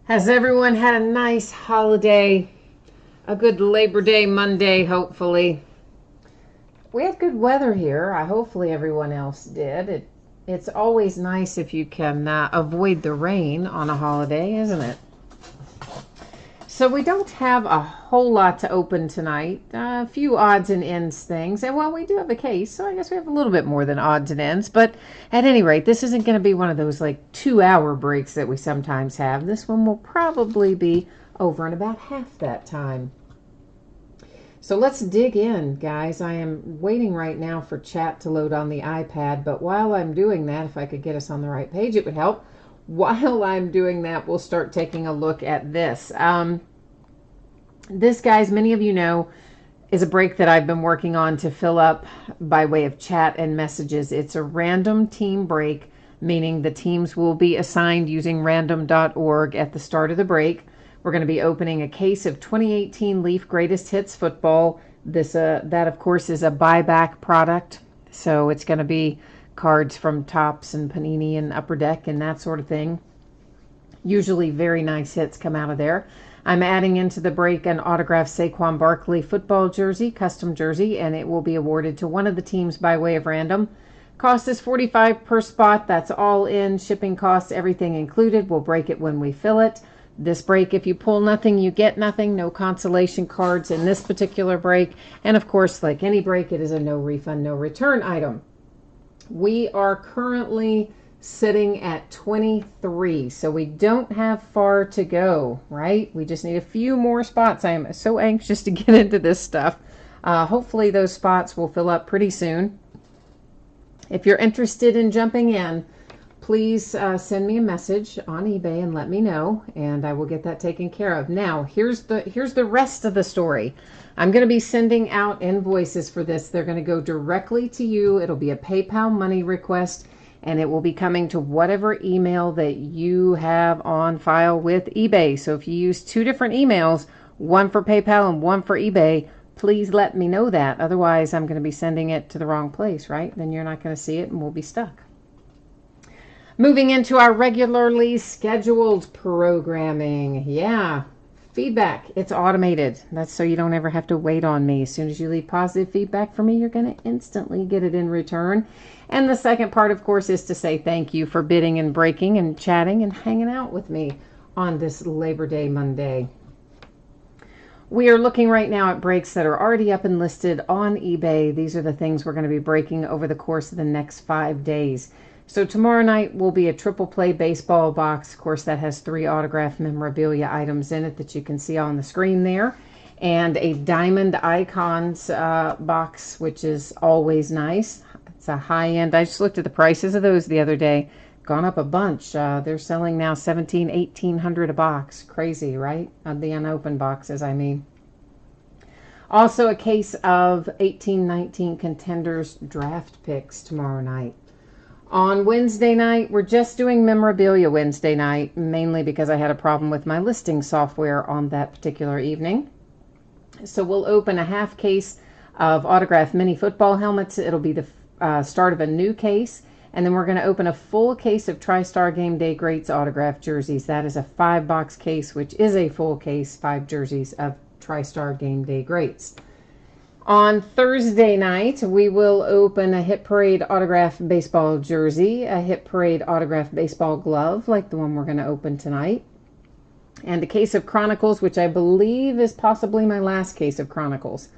Has everyone had a nice holiday? A good Labor Day Monday, hopefully. We had good weather here. Hopefully everyone else did. It's always nice if you can avoid the rain on a holiday, isn't it? So we don't have a whole lot to open tonight. A few odds and ends things. And well, we do have a case, so I guess we have a little bit more than odds and ends. But at any rate, this isn't going to be one of those like 2-hour breaks that we sometimes have. This one will probably be over in about half that time. So let's dig in, guys. I am waiting right now for chat to load on the iPad. But while I'm doing that, if I could get us on the right page, it would help. While I'm doing that, we'll start taking a look at this. This, guys, many of you know, is a break that I've been working on to fill up by way of chat and messages. It's a random team break, meaning the teams will be assigned using random.org at the start of the break. We're going to be opening a case of 2018 Leaf Greatest Hits football. That, of course, is a buyback product, so it's going to be cards from Topps and Panini and Upper Deck and that sort of thing. Usually very nice hits come out of there. I'm adding into the break an autographed Saquon Barkley football jersey, custom jersey, and it will be awarded to one of the teams by way of random. Cost is $45 per spot. That's all in. Shipping costs, everything included. We'll break it when we fill it. This break, if you pull nothing, you get nothing. No consolation cards in this particular break. And of course, like any break, it is a no refund, no return item. We are currently sitting at 23, so we don't have far to go, right? We just need a few more spots. I am so anxious to get into this stuff. Hopefully those spots will fill up pretty soon. If you're interested in jumping in, please send me a message on eBay and let me know, and I will get that taken care of. Now, here's the rest of the story. I'm going to be sending out invoices for this. They're going to go directly to you. It'll be a PayPal money request, and it will be coming to whatever email that you have on file with eBay. So if you use two different emails, one for PayPal and one for eBay, please let me know that. Otherwise, I'm going to be sending it to the wrong place, right? Then you're not going to see it, and we'll be stuck. Moving into our regularly scheduled programming. Yeah. Feedback, it's automated. That's so you don't ever have to wait on me. As soon as you leave positive feedback for me, you're going to instantly get it in return. And the second part, of course, is to say thank you for bidding and breaking and chatting and hanging out with me on this Labor Day Monday. We are looking right now at breaks that are already up and listed on eBay. These are the things we're going to be breaking over the course of the next 5 days. So tomorrow night will be a triple play baseball box. Of course, that has 3 autographed memorabilia items in it that you can see on the screen there. And a diamond icons box, which is always nice. It's a high end. I just looked at the prices of those the other day. Gone up a bunch. They're selling now $1,700, $1,800 a box. Crazy, right? The unopened boxes, I mean. Also a case of 18-19 Contenders draft picks tomorrow night. On Wednesday night, we're just doing memorabilia Wednesday night, mainly because I had a problem with my listing software on that particular evening. So we'll open a half case of autographed mini football helmets. It'll be the start of a new case. And then we're going to open a full case of TriStar Game Day Greats autographed jerseys. That is a 5-box case, which is a full case, 5 jerseys of TriStar Game Day Greats. On Thursday night, we will open a Hit Parade autographed baseball jersey, a Hit Parade autographed baseball glove, like the one we're going to open tonight, and a case of Chronicles, which I believe is possibly my last case of Chronicles.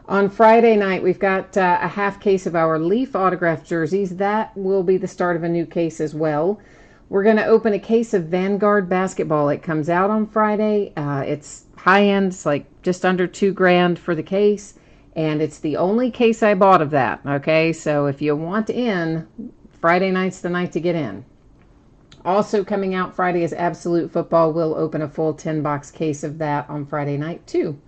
On Friday night, we've got a half case of our Leaf autographed jerseys. That will be the start of a new case as well. We're going to open a case of Vanguard basketball. It comes out on Friday. It's high end. It's like just under $2,000 for the case. And it's the only case I bought of that, okay? So if you want in, Friday night's the night to get in. Also coming out Friday is Absolute Football. We'll open a full 10-box case of that on Friday night, too.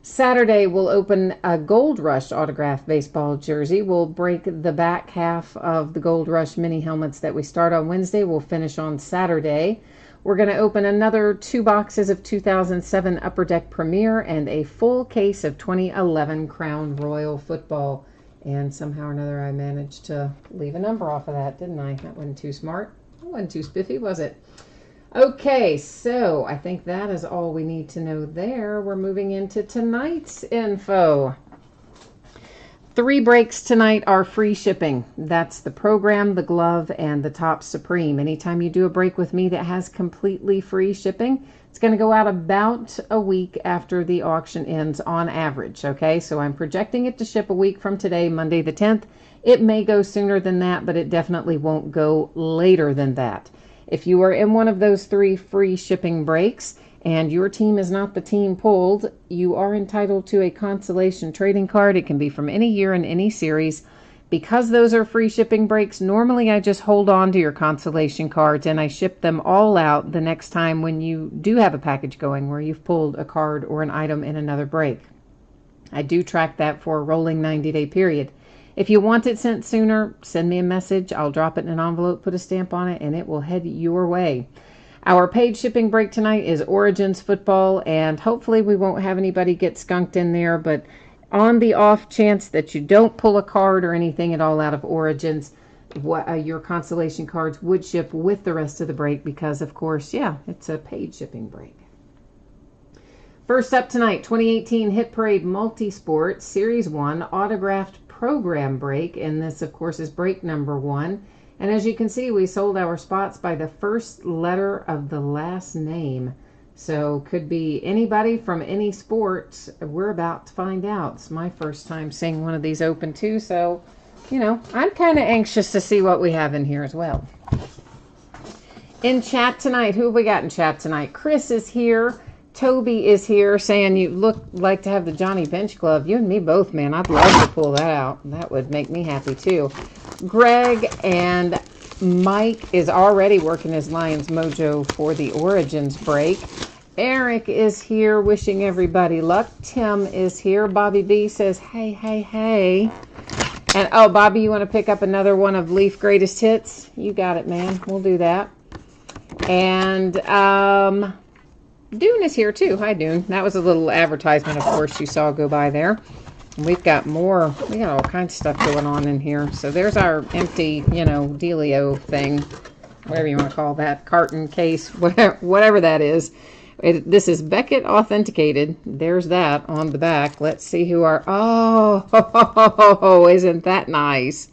Saturday, we'll open a Gold Rush autographed baseball jersey. We'll break the back half of the Gold Rush mini helmets that we start on Wednesday. We'll finish on Saturday. We're going to open another 2 boxes of 2007 Upper Deck Premier and a full case of 2011 Crown Royal Football. And somehow or another I managed to leave a number off of that, didn't I? That wasn't too smart. That wasn't too spiffy, was it? Okay, so I think that is all we need to know there. We're moving into tonight's info. 3 breaks tonight are free shipping. That's the program, the glove, and the Top Supreme. Anytime you do a break with me that has completely free shipping, it's going to go out about a week after the auction ends on average, okay? So I'm projecting it to ship a week from today, Monday the 10th. It may go sooner than that, but it definitely won't go later than that. If you are in one of those 3 free shipping breaks, and your team is not the team pulled, you are entitled to a consolation trading card. It can be from any year in any series. Because those are free shipping breaks, normally I just hold on to your consolation cards and I ship them all out the next time when you do have a package going where you've pulled a card or an item in another break. I do track that for a rolling 90-day period. If you want it sent sooner, send me a message. I'll drop it in an envelope, put a stamp on it, and it will head your way. Our paid shipping break tonight is Origins football, and hopefully we won't have anybody get skunked in there, but on the off chance that you don't pull a card or anything at all out of Origins, your consolation cards would ship with the rest of the break because, of course, yeah, it's a paid shipping break. First up tonight, 2018 Hit Parade Multisport Series 1 Autographed Program Break, and this, of course, is break number 1. And as you can see, we sold our spots by the first letter of the last name. So could be anybody from any sport. We're about to find out. It's my first time seeing one of these open too. So, you know, I'm kind of anxious to see what we have in here as well. In chat tonight, who have we got in chat tonight? Chris is here. Toby is here saying you look like to have the Johnny Bench glove. You and me both, man. I'd love to pull that out. That would make me happy too. Greg and Mike is already working his Lions Mojo for the Origins break. Eric is here wishing everybody luck. Tim is here. Bobby B says, hey, hey, hey. And, oh, Bobby, you want to pick up another one of Leaf Greatest Hits? You got it, man. We'll do that. And Dune is here, too. Hi, Dune. That was a little advertisement, of course, you saw go by there. We've got more. We got all kinds of stuff going on in here. So there's our empty, you know, dealio thing, whatever you want to call that, carton case, whatever that is. This is Beckett authenticated. There's that on the back. Let's see who are. Oh, isn't that nice?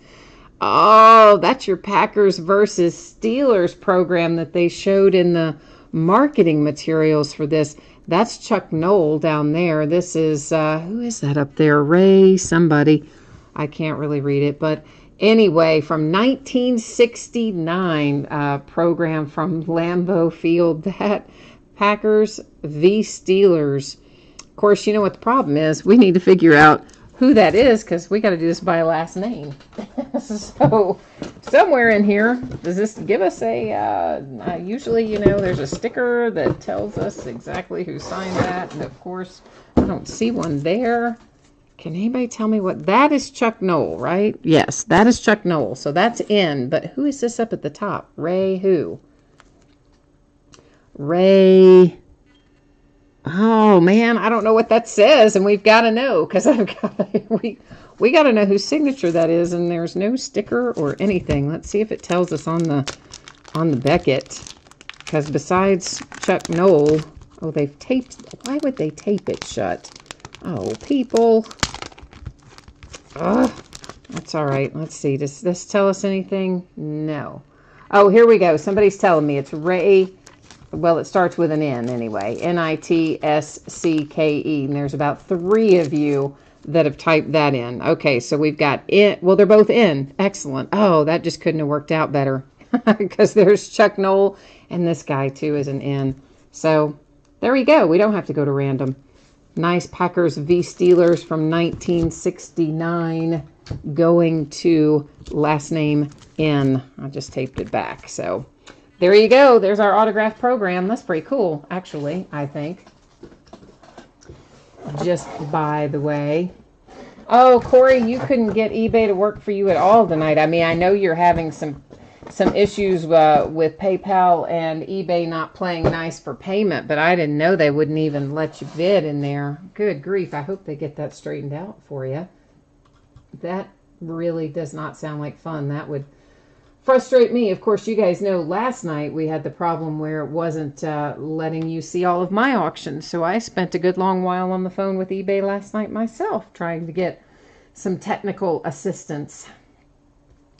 Oh, that's your Packers versus Steelers program that they showed in the marketing materials for this. That's Chuck Knoll down there. This is, who is that up there? Ray somebody. I can't really read it. But anyway, from 1969 program from Lambeau Field. That Packers v. Steelers. Of course, you know what the problem is. We need to figure out who that is because we got to do this by last name. So somewhere in here, does this give us a, usually, you know, there's a sticker that tells us exactly who signed that. And of course, I don't see one there. Can anybody tell me what, that is Chuck Knoll, right? Yes, that is Chuck Knoll. So that's in, but who is this up at the top? Ray who? Ray. Oh man, I don't know what that says, and we've got to know because we got to know whose signature that is, and there's no sticker or anything. Let's see if it tells us on the Beckett, because besides Chuck Knoll, oh, they've taped. Why would they tape it shut? Oh, people. Ugh, that's all right. Let's see. Does this tell us anything? No. Oh, here we go. Somebody's telling me it's Ray. Well, it starts with an N anyway. Nitscke. And there's about 3 of you that have typed that in. Okay, so we've got in. Well, they're both in. Excellent. Oh, that just couldn't have worked out better. Because there's Chuck Knoll and this guy too is an N. So there we go. We don't have to go to random. Nice Packers v. Steelers from 1969 going to last name N. I just taped it back. So there you go. There's our autograph program. That's pretty cool, actually, I think. Just by the way. Oh, Corey, you couldn't get eBay to work for you at all tonight. I mean, I know you're having some issues with PayPal and eBay not playing nice for payment, but I didn't know they wouldn't even let you bid in there. Good grief. I hope they get that straightened out for you. That really does not sound like fun. That would frustrate me. Of course, you guys know last night we had the problem where it wasn't letting you see all of my auctions. So I spent a good long while on the phone with eBay last night myself trying to get some technical assistance.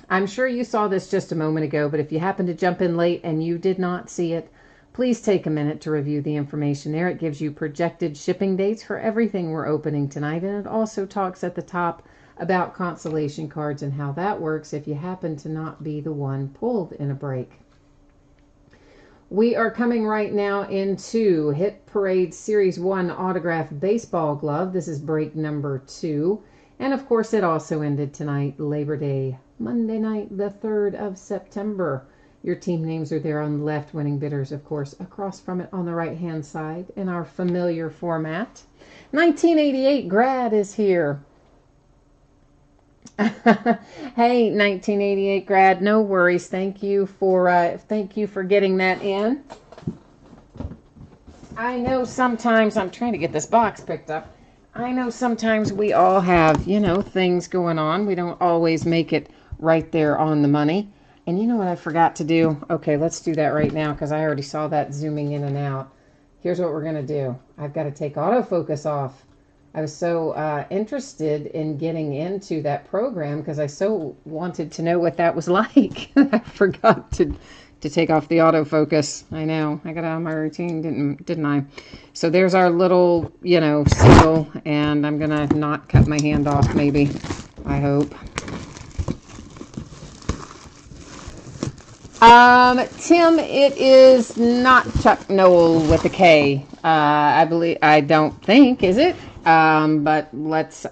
I'm sure you saw this just a moment ago, but if you happen to jump in late and you did not see it, please take a minute to review the information there. It gives you projected shipping dates for everything we're opening tonight, and it also talks at the top about consolation cards and how that works if you happen to not be the one pulled in a break. We are coming right now into Hit Parade Series 1 Autograph Baseball Glove. This is break number 2. And of course, it also ended tonight, Labor Day, Monday night, the 3rd of September. Your team names are there on the left, winning bidders, of course, across from it on the right-hand side in our familiar format. 1988 grad is here. Hey, 1988 grad, no worries. Thank you for getting that in. I know sometimes I'm trying to get this box picked up. I know sometimes we all have, things going on. We don't always make it right there on the money. And you know what I forgot to do? Okay, let's do that right now because I already saw that zooming in and out. Here's what we're going to do. I've got to take autofocus off. I was so interested in getting into that program because I so wanted to know what that was like. I forgot to take off the autofocus. I know. I got out of my routine, didn't I? So there's our little, seal, and I'm going to not cut my hand off, maybe. I hope. Tim, it is not Chuck Noll with a K. I don't think, is it? But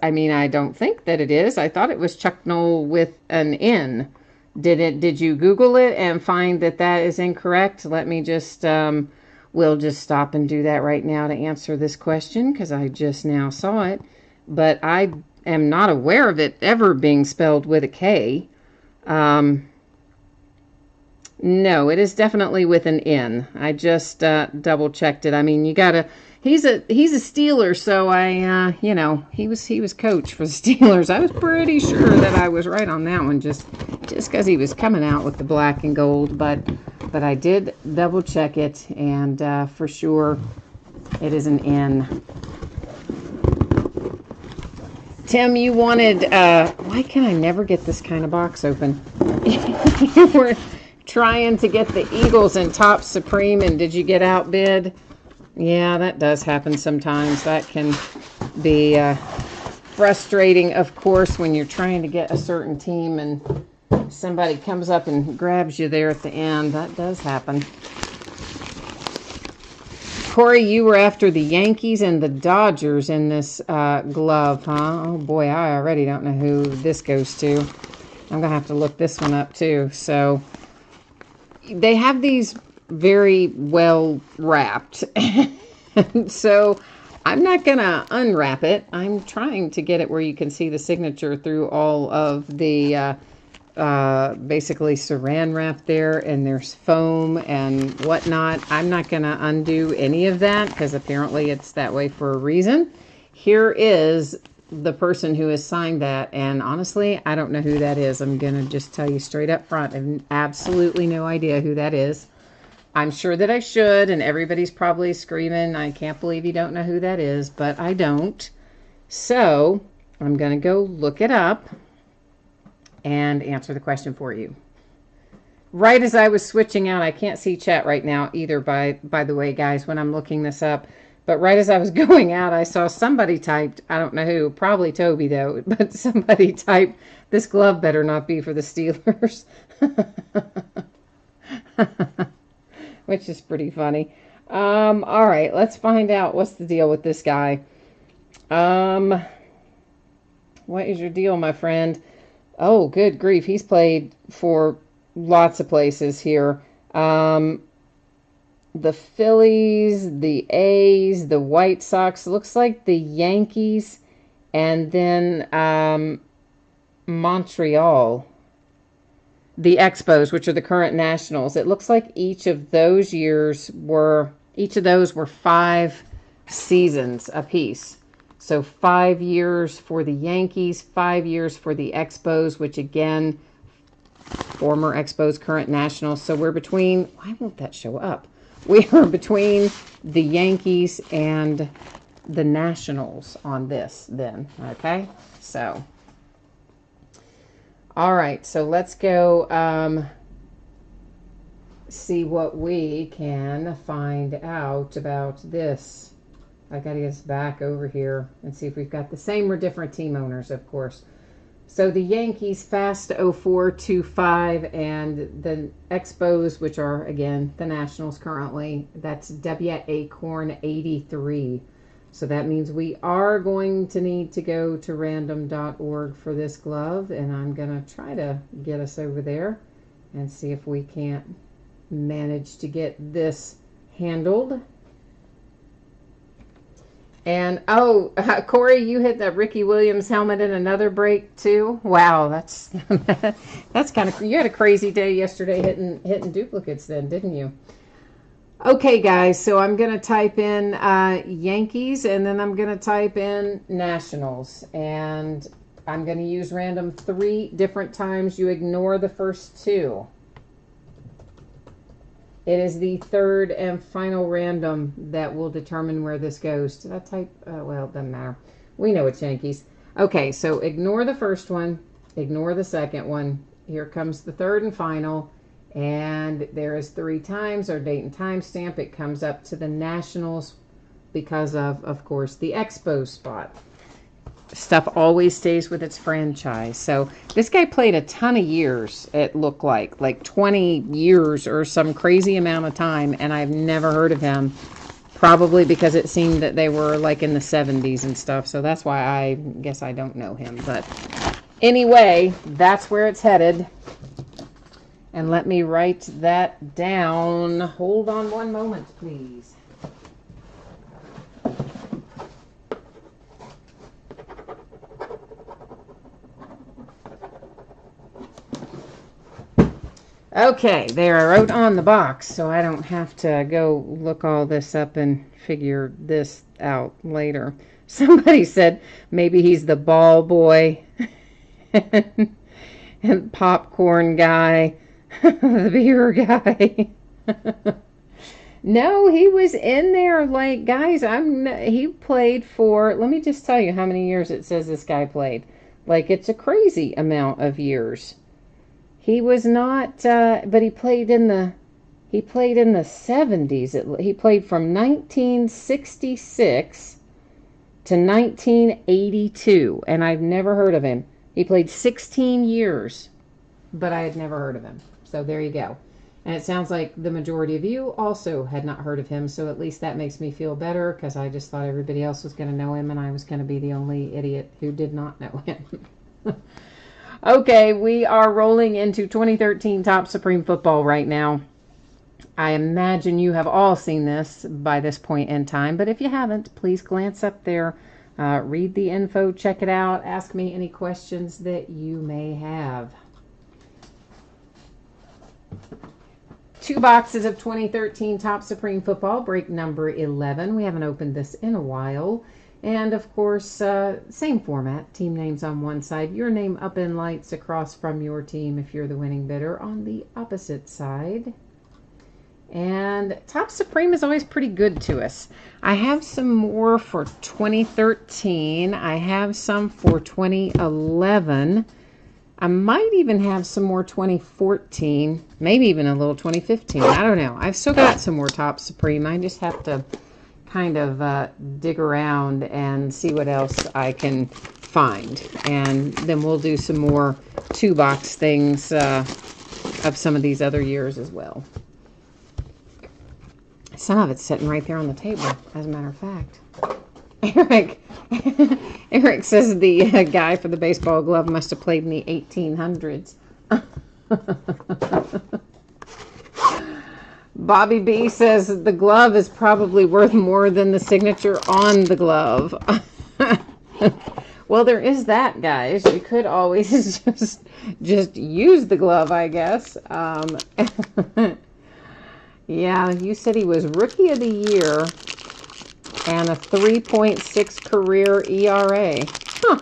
I don't think that it is. I thought it was Chuck Noll with an N. Did you Google it and find that is incorrect? Let me just, we'll just stop and do that right now to answer this question because I just now saw it. But I am not aware of it ever being spelled with a K. No, it is definitely with an N. I just double checked it. I mean, he's a Steeler, so he was coach for the Steelers. I was pretty sure that I was right on that one, just because he was coming out with the black and gold. But I did double check it, and for sure, it is an N. Tim, you wanted. Why can I never get this kind of box open? You were trying to get the Eagles and Top Supreme, and did you get outbid? Yeah, that does happen sometimes. That can be frustrating, of course, when you're trying to get a certain team and somebody comes up and grabs you there at the end. That does happen. Corey, you were after the Yankees and the Dodgers in this glove, huh? Oh boy, I already don't know who this goes to. I'm going to have to look this one up too. So they have these very well wrapped. So I'm not going to unwrap it. I'm trying to get it where you can see the signature through all of the basically saran wrap there, and there's foam and whatnot. I'm not going to undo any of that because apparently it's that way for a reason. Here is the person who has signed that, and honestly, I don't know who that is. I'm going to just tell you straight up front. I have absolutely no idea who that is. I'm sure that I should, and everybody's probably screaming, I can't believe you don't know who that is, but I don't. So I'm going to go look it up and answer the question for you. Right as I was switching out, I can't see chat right now either, by the way, guys, when I'm looking this up. But right as I was going out, I saw somebody typed, I don't know who, probably Toby though, but somebody typed, this glove better not be for the Steelers. Which is pretty funny. All right, let's find out what's the deal with this guy. What is your deal, my friend? Oh, good grief. He's played for lots of places here. The Phillies, the A's, the White Sox. Looks like the Yankees, and then Montreal. The Expos, which are the current Nationals. It looks like each of those were 5 seasons apiece. So 5 years for the Yankees, 5 years for the Expos, which again, former Expos, current Nationals. So we're between, why won't that show up? We are between the Yankees and the Nationals on this then, okay? So, all right, so let's go see what we can find out about this. I got to get us back over here and see if we've got the same or different team owners, of course. So the Yankees, Fast 0425, and the Expos, which are, again, the Nationals currently, that's W. Acorn 83. So that means we are going to need to go to random.org for this glove, and I'm going to try to get us over there and see if we can't manage to get this handled. And, oh, Corey, you hit that Ricky Williams helmet in another break, too? Wow, that's that's kind of... You had a crazy day yesterday hitting duplicates then, didn't you? Okay, guys, so I'm going to type in Yankees, and then I'm going to type in Nationals. And I'm going to use random 3 different times. You ignore the first 2. It is the third and final random that will determine where this goes. Did I type? Well, it doesn't matter. We know it's Yankees. Okay, so ignore the first one. Ignore the second one. Here comes the third and final. And there is 3 times our date and time stamp. It comes up to the Nationals because of course, the Expos spot. Stuff always stays with its franchise. So this guy played a ton of years, it looked like 20 years or some crazy amount of time, and I've never heard of him, probably because it seemed that they were like in the 70s and stuff. So that's why I guess I don't know him. But anyway, that's where it's headed. And let me write that down. Hold on one moment, please. Okay, there, I wrote on the box, so I don't have to go look all this up and figure this out later. Somebody said maybe he's the ball boy and popcorn guy, the beer guy. No, he was in there, like, guys, he played for, let me just tell you how many years it says this guy played. Like, it's a crazy amount of years. He was not, but he played in the 70s. He played from 1966 to 1982, and I've never heard of him. He played 16 years, but I had never heard of him. So there you go. And it sounds like the majority of you also had not heard of him, so at least that makes me feel better, because I just thought everybody else was going to know him, and I was going to be the only idiot who did not know him. Okay, we are rolling into 2013 Topps Supreme Football right now. I imagine you have all seen this by this point in time, but if you haven't, please glance up there, read the info, check it out, ask me any questions that you may have. 2 boxes of 2013 Topps Supreme Football, break number 11. We haven't opened this in a while. And, of course, same format. Team names on one side. Your name up in lights across from your team if you're the winning bidder on the opposite side. And Topps Supreme is always pretty good to us. I have some more for 2013. I have some for 2011. I might even have some more 2014. Maybe even a little 2015. I don't know. I've still got some more Topps Supreme. I just have to kind of dig around and see what else I can find, and then we'll do some more 2-box things of some of these other years as well. Some of it's sitting right there on the table, as a matter of fact. Eric says the guy for the baseball glove must have played in the 1800s. Bobby B says the glove is probably worth more than the signature on the glove. Well, there is that, guys. You could always just use the glove, I guess. Yeah, you said he was Rookie of the Year and a 3.6 career ERA. Huh.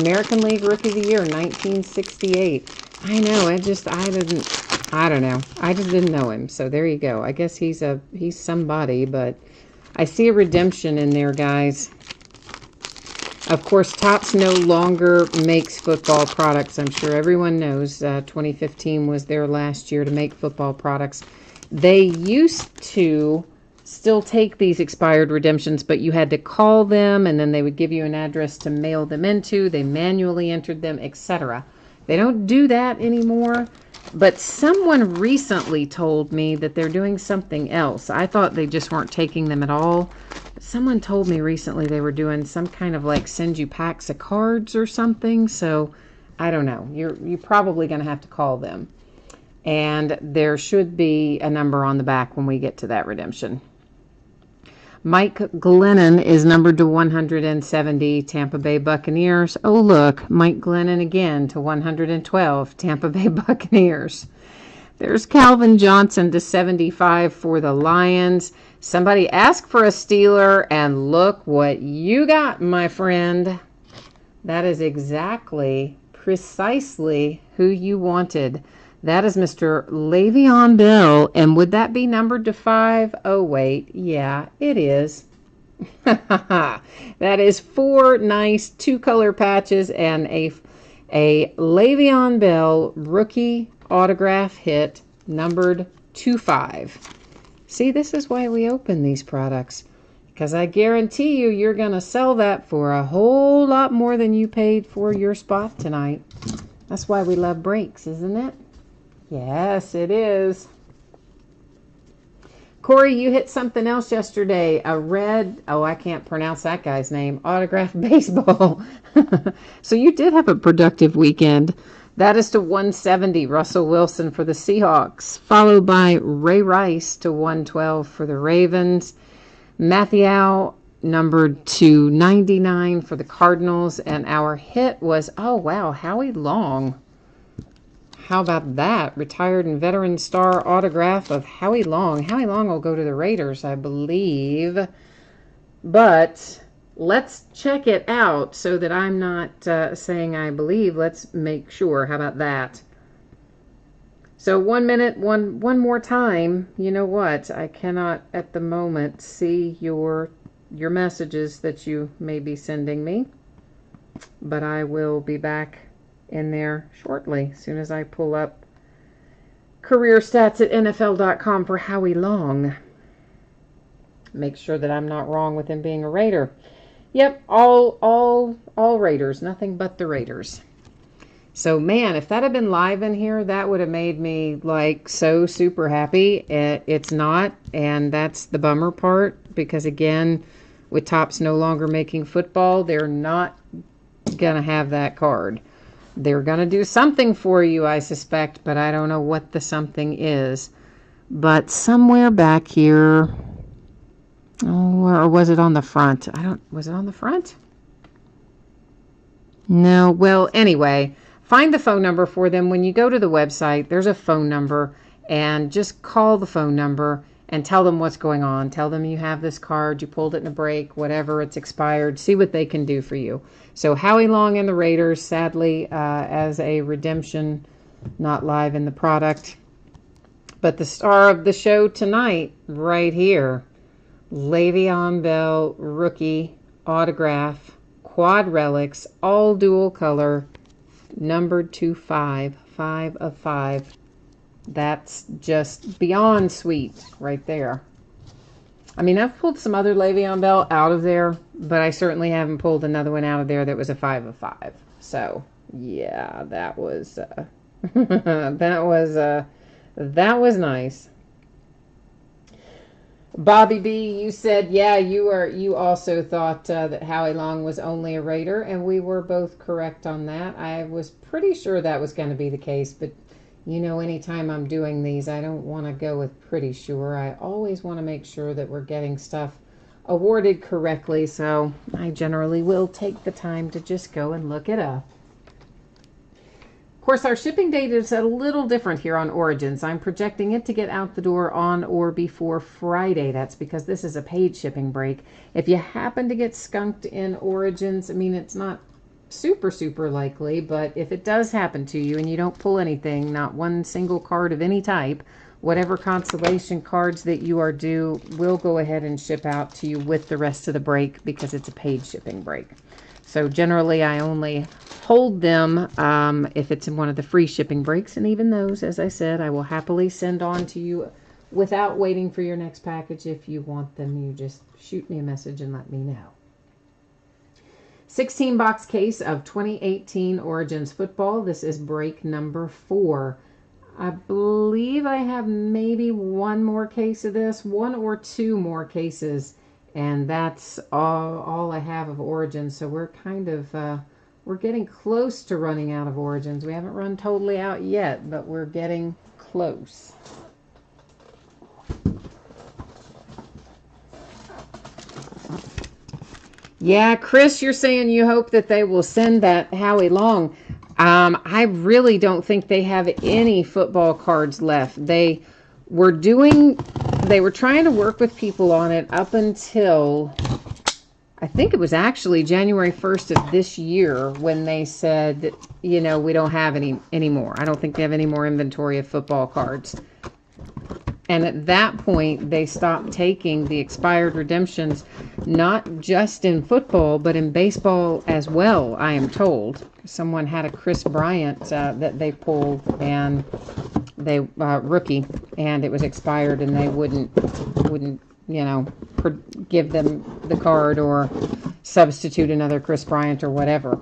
American League Rookie of the Year, 1968. I know. I don't know. I just didn't know him. So there you go. I guess he's somebody, but I see a redemption in there, guys. Of course, Topps no longer makes football products. I'm sure everyone knows 2015 was their last year to make football products. They used to still take these expired redemptions, but you had to call them, and then they would give you an address to mail them into. They manually entered them, etc. They don't do that anymore, but someone recently told me that they're doing something else. I thought they just weren't taking them at all. Someone told me recently they were doing some kind of like send you packs of cards or something. So I don't know. You're probably going to have to call them. And there should be a number on the back when we get to that redemption. Mike Glennon is numbered to 170, Tampa Bay Buccaneers. Oh, look, Mike Glennon again to 112, Tampa Bay Buccaneers. There's Calvin Johnson to 75 for the Lions. Somebody asked for a Steeler, and look what you got, my friend. That is precisely who you wanted. That is Mr. Le'Veon Bell, and would that be numbered to 5? Oh, wait. Yeah, it is. That is 4 nice 2-color patches and a Le'Veon Bell rookie autograph hit numbered to 5. See, this is why we open these products, because I guarantee you you're going to sell that for a whole lot more than you paid for your spot tonight. That's why we love breaks, isn't it? Yes, it is. Corey, you hit something else yesterday. A red, I can't pronounce that guy's name, autograph baseball. So you did have a productive weekend. That is to 170, Russell Wilson for the Seahawks, followed by Ray Rice to 112 for the Ravens. Matthew numbered to 99 for the Cardinals, and our hit was, oh wow, Howie Long. How about that? Retired and veteran star autograph of Howie Long. Howie Long will go to the Raiders, I believe. But let's check it out so that I'm not saying I believe. Let's make sure. How about that? So 1 minute, one more time. You know what? I cannot at the moment see your messages that you may be sending me. But I will be back in there shortly, as soon as I pull up career stats at NFL.com for Howie Long. Make sure that I'm not wrong with him being a Raider. Yep, all Raiders, nothing but the Raiders. So man, if that had been live in here, that would have made me like so super happy. It's not, and that's the bummer part, because again, with Topps no longer making football, they're not gonna have that card. They're going to do something for you, I suspect, but I don't know what the something is. But somewhere back here, or was it on the front? Was it on the front? No, well, anyway, find the phone number for them. When you go to the website, there's a phone number, and just call the phone number and tell them what's going on. Tell them you have this card, you pulled it in a break, whatever, it's expired. See what they can do for you. So Howie Long and the Raiders, sadly, as a redemption, not live in the product. But the star of the show tonight, right here, Le'Veon Bell, rookie, autograph, quad relics, all dual color, numbered to 5, 5 of 5. That's just beyond sweet right there. I mean, I've pulled some other Le'Veon Bell out of there, but I certainly haven't pulled another one out of there that was a 5 of 5. So, yeah, that was that was nice. Bobby B, you said, yeah, you also thought that Howie Long was only a Raider, and we were both correct on that. I was pretty sure that was going to be the case, but you know, anytime I'm doing these, I don't want to go with pretty sure. I always want to make sure that we're getting stuff awarded correctly, so I generally will take the time to just go and look it up. Of course, our shipping date is a little different here on Origins. I'm projecting it to get out the door on or before Friday. That's because this is a paid shipping break. If you happen to get skunked in Origins, I mean, it's not super, super likely, but if it does happen to you and you don't pull anything, not one single card of any type, whatever consolation cards that you are due will go ahead and ship out to you with the rest of the break because it's a paid shipping break. So generally I only hold them if it's in one of the free shipping breaks, and even those, as I said, I will happily send on to you without waiting for your next package. If you want them, you just shoot me a message and let me know. 16 box case of 2018 Origins football. This is break number 4. I believe I have maybe one more case of this, 1 or 2 more cases, and that's all I have of Origins. So we're kind of we're getting close to running out of Origins. We haven't run totally out yet, but we're getting close. Yeah, Chris, you're saying you hope that they will send that Howie Long. I really don't think they have any football cards left. They were trying to work with people on it up until, I think it was actually January 1st of this year when they said, you know, we don't have any anymore. I don't think they have any more inventory of football cards. And at that point, they stopped taking the expired redemptions, not just in football, but in baseball as well, I am told. Someone had a Chris Bryant that they pulled, and they rookie, and it was expired, and they wouldn't you know, give them the card or substitute another Chris Bryant or whatever.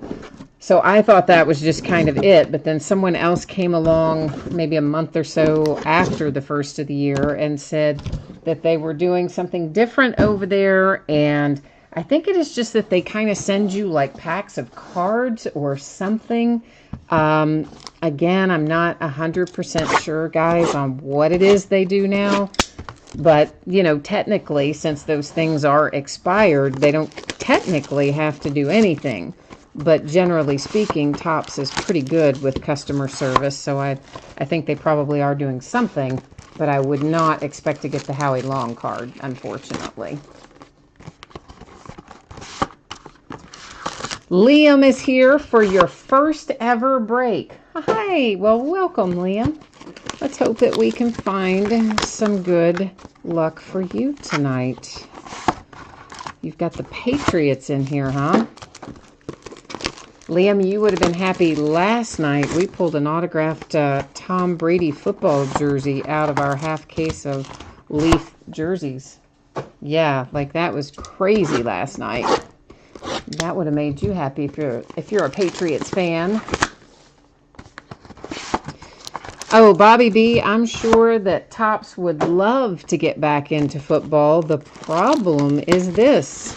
So I thought that was just kind of it, but then someone else came along maybe a month or so after the first of the year and said that they were doing something different over there, and I think it is just that they kind of send you like packs of cards or something. Again, I'm not 100% sure, guys, on what it is they do now. But, you know, technically, since those things are expired, they don't technically have to do anything. But generally speaking, Topps is pretty good with customer service, so I think they probably are doing something, but I would not expect to get the Howie Long card, unfortunately. Liam is here for your first ever break. Hi, well, welcome, Liam. Let's hope that we can find some good luck for you tonight. You've got the Patriots in here, huh? Liam, you would have been happy last night. We pulled an autographed Tom Brady football jersey out of our half case of Leaf jerseys. Yeah, like that was crazy last night. That would have made you happy if you're a Patriots fan. Oh, Bobby B, I'm sure that Topps would love to get back into football. The problem is this.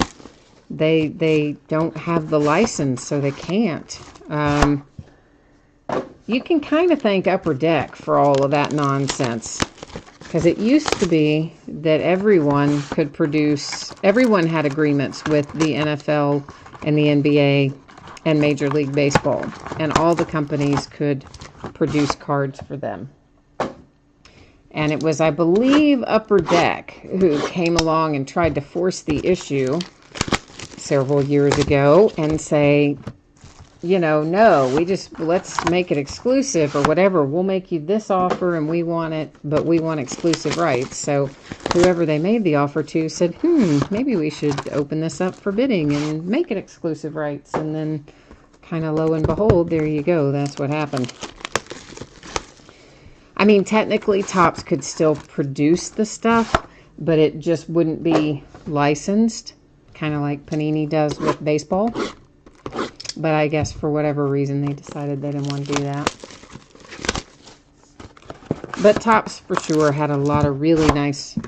They don't have the license, so they can't. You can kind of thank Upper Deck for all of that nonsense. Because it used to be that everyone had agreements with the NFL and the NBA and Major League Baseball. And all the companies could produce cards for them. And it was, I believe, Upper Deck who came along and tried to force the issue several years ago and say, you know, no, let's make it exclusive or whatever. We'll make you this offer and we want it, but we want exclusive rights. So whoever they made the offer to said, maybe we should open this up for bidding and make it exclusive rights. And then kind of lo and behold, there you go. That's what happened. I mean, technically Topps could still produce the stuff, but it just wouldn't be licensed. Kind of like Panini does with baseball. But I guess for whatever reason they decided they didn't want to do that. But Topps for sure had a lot of really nice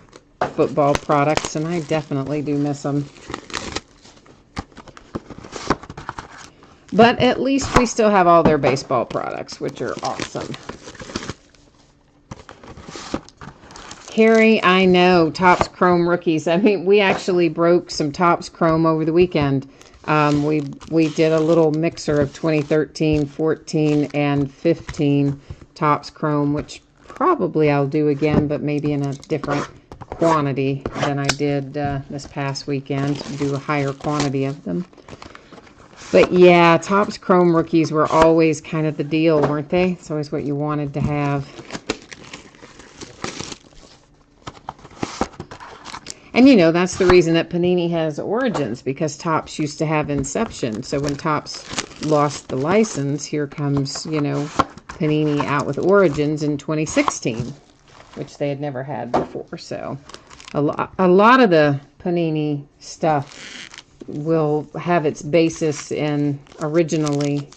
football products, and I definitely do miss them. But at least we still have all their baseball products, which are awesome. Carrie, I know, Topps Chrome rookies. I mean, we actually broke some Topps Chrome over the weekend. We did a little mixer of 2013, 14, and 15 Topps Chrome, which probably I'll do again, but maybe in a different quantity than I did this past weekend. Do a higher quantity of them. But yeah, Topps Chrome rookies were always kind of the deal, weren't they? It's always what you wanted to have. And, you know, that's the reason that Panini has Origins, because Topps used to have Inception. So when Topps lost the license, here comes, you know, Panini out with Origins in 2016, which they had never had before. So a lot of the Panini stuff will have its basis in originally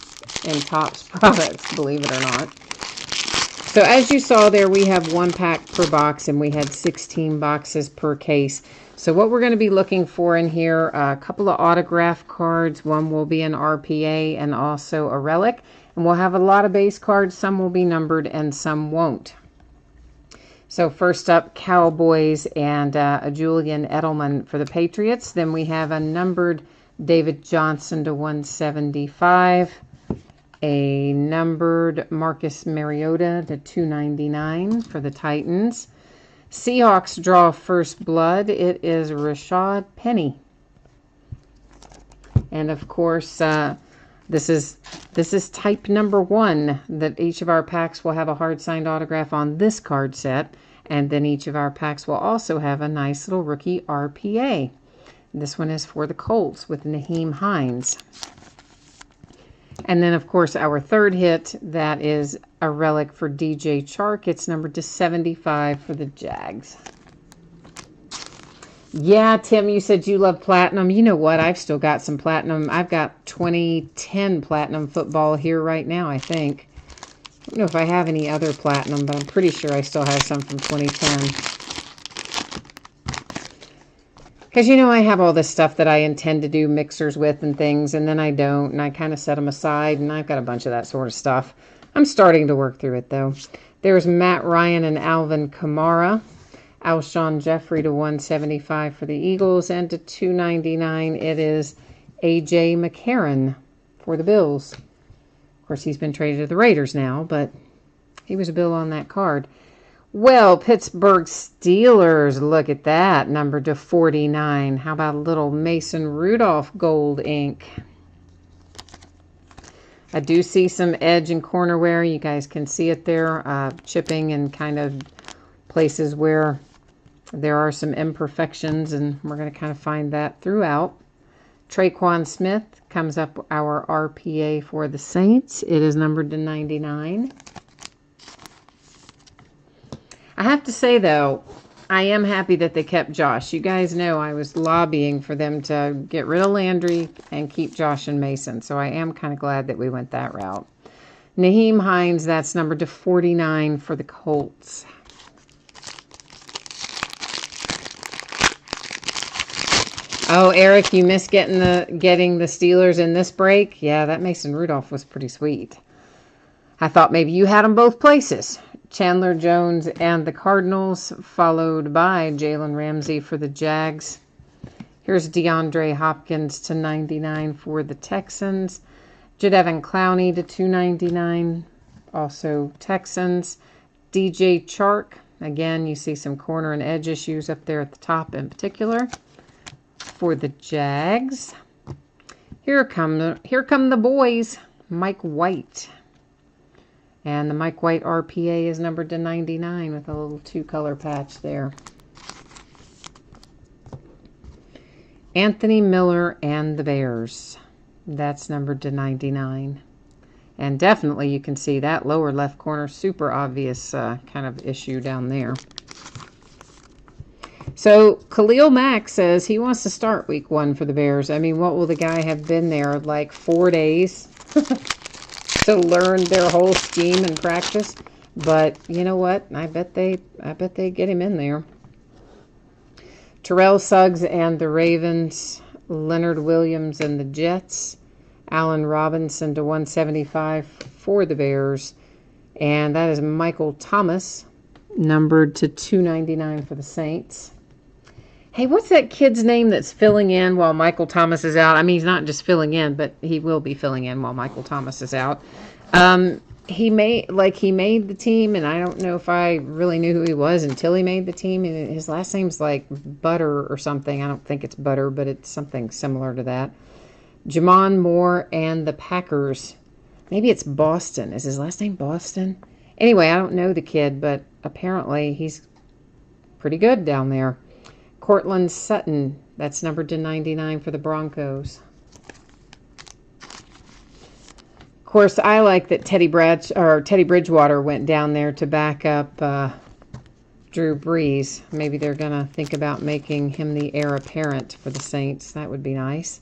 in Topps products, believe it or not. So as you saw there, we have 1 pack per box, and we had 16 boxes per case. So what we're going to be looking for in here, a couple of autograph cards. One will be an RPA and also a relic. And we'll have a lot of base cards. Some will be numbered and some won't. So first up, Cowboys and a Julian Edelman for the Patriots. Then we have a numbered David Johnson to 175. A numbered Marcus Mariota to 299 for the Titans. Seahawks draw first blood. It is Rashad Penny. And of course, this is type number 1, that each of our packs will have a hard signed autograph on this card set. And then each of our packs will also have a nice little rookie RPA. This one is for the Colts with Nyheim Hines. And then, of course, our third hit, that is a relic for DJ Chark. It's numbered to 75 for the Jags. Yeah, Tim, you said you love platinum. You know what? I've still got some platinum. I've got 2010 platinum football here right now, I think. I don't know if I have any other platinum, but I'm pretty sure I still have some from 2010. Because, you know, I have all this stuff that I intend to do mixers with and things, and then I don't, and I kind of set them aside, and I've got a bunch of that sort of stuff. I'm starting to work through it, though. There's Matt Ryan and Alvin Kamara. Alshon Jeffrey to 175 for the Eagles, and to 299 it is A.J. McCarron for the Bills. Of course, he's been traded to the Raiders now, but he was a Bill on that card. Well, Pittsburgh Steelers, look at that, numbered to 49. How about a little Mason Rudolph gold ink? I do see some edge and corner wear. You guys can see it there, chipping and kind of places where there are some imperfections, and we're going to kind of find that throughout. Traquan Smith comes up our RPA for the Saints. It is numbered to 99. I have to say, though, I am happy that they kept Josh. You guys know I was lobbying for them to get rid of Landry and keep Josh and Mason. So I am kind of glad that we went that route. Nyheim Hines, that's numbered to 49 for the Colts. Oh, Eric, you missed getting the Steelers in this break? Yeah, that Mason Rudolph was pretty sweet. I thought maybe you had them both places. Chandler Jones and the Cardinals, followed by Jalen Ramsey for the Jags. Here's DeAndre Hopkins to 99 for the Texans. Jadeveon Clowney to 299, also Texans. DJ Chark, again, you see some corner and edge issues up there at the top in particular, for the Jags. Here come the boys. Mike White. And the Mike White RPA is numbered to 99 with a little 2-color patch there. Anthony Miller and the Bears. That's numbered to 99. And definitely you can see that lower left corner, super obvious kind of issue down there. So Khalil Mack says he wants to start week 1 for the Bears. I mean, what will the guy have been there, like 4 days? To learn their whole scheme and practice, but you know what? I bet they get him in there. Terrell Suggs and the Ravens, Leonard Williams and the Jets, Allen Robinson to 175 for the Bears, and that is Michael Thomas, numbered to 299 for the Saints. Hey, what's that kid's name that's filling in while Michael Thomas is out? I mean, he's not just filling in, but he will be filling in while Michael Thomas is out. He made the team, and I don't know if I really knew who he was until he made the team. And his last name's like Butter or something. I don't think it's Butter, but it's something similar to that. Jamon Moore and the Packers. Maybe it's Boston. Is his last name Boston? Anyway, I don't know the kid, but apparently he's pretty good down there. Cortland Sutton. That's numbered to 99 for the Broncos. Of course, I like that Teddy Bridgewater went down there to back up Drew Brees. Maybe they're going to think about making him the heir apparent for the Saints. That would be nice.